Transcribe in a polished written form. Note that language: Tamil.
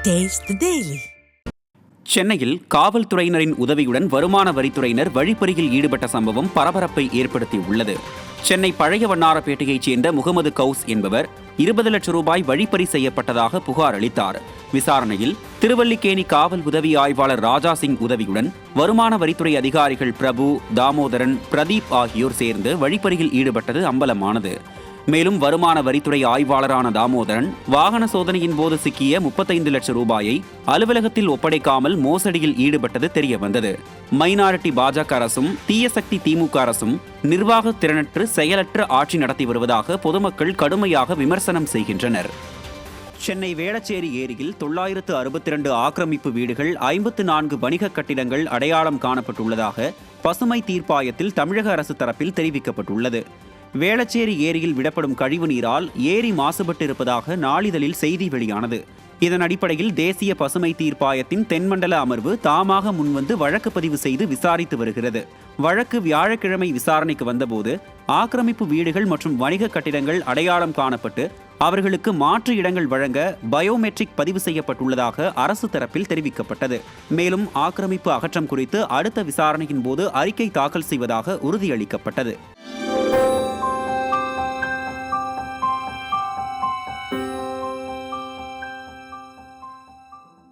Taste the Daily. சென்னையில் காவல்துறையினரின் உதவியுடன் வருமான வரித்துறையினர் வழிப்பறியில் ஈடுபட்ட சம்பவம் பரபரப்பை ஏற்படுத்தியுள்ளது. சென்னை பழைய வண்ணாரப்பேட்டையைச் சேர்ந்த முகமது கவுஸ் என்பவர் 20 லட்சம் ரூபாய் வழிப்பறி செய்யப்பட்டதாக புகார் அளித்தார். விசாரணையில் திருவல்லிக்கேணி காவல் உதவி ஆய்வாளர் ராஜா சிங் உதவியுடன் வருமான வரித்துறை அதிகாரிகள் பிரபு, தாமோதரன், பிரதீப் ஆகியோர் சேர்ந்து வழிப்பறியில் ஈடுபட்டது அம்பலமானது. மேலும் வருமான வரித்துறை ஆய்வாளரான தாமோதரன் வாகன சோதனையின் போது சிக்கிய 35 லட்சம் ரூபாயை அலுவலகத்தில் ஒப்படைக்காமல் மோசடியில் ஈடுபட்டது தெரியவந்தது. மைனாரிட்டி பாஜக அரசும் தீய சக்தி திமுக அரசும் நிர்வாக திறனற்று செயலற்ற ஆட்சி நடத்தி வருவதாக பொதுமக்கள் கடுமையாக விமர்சனம் செய்கின்றனர். சென்னை வேளச்சேரி ஏரியில் 962 ஆக்கிரமிப்பு வீடுகள், 54 வணிக கட்டிடங்கள் அடையாளம் காணப்பட்டுள்ளதாக பசுமை தீர்ப்பாயத்தில் தமிழக அரசு தரப்பில் தெரிவிக்கப்பட்டுள்ளது. வேளச்சேரி ஏரியில் விடப்படும் கழிவு நீரால் ஏரி மாசுபட்டு இருப்பதாக நாளிதழில் செய்தி வெளியானது. இதன் அடிப்படையில் தேசிய பசுமை தீர்ப்பாயத்தின் தென்மண்டல அமர்வு தாமாக முன்வந்து வழக்கு பதிவு செய்து விசாரித்து வருகிறது. வழக்கு வியாழக்கிழமை விசாரணைக்கு வந்தபோது ஆக்கிரமிப்பு வீடுகள் மற்றும் வணிக கட்டிடங்கள் அடையாளம் காணப்பட்டு அவர்களுக்கு மாற்று இடங்கள் வழங்க பயோமெட்ரிக் பதிவு செய்யப்பட்டுள்ளதாக அரசு தரப்பில் தெரிவிக்கப்பட்டது. மேலும் ஆக்கிரமிப்பு அகற்றம் குறித்து அடுத்த விசாரணையின் போது அறிக்கை தாக்கல் செய்வதாக உறுதியளிக்கப்பட்டது.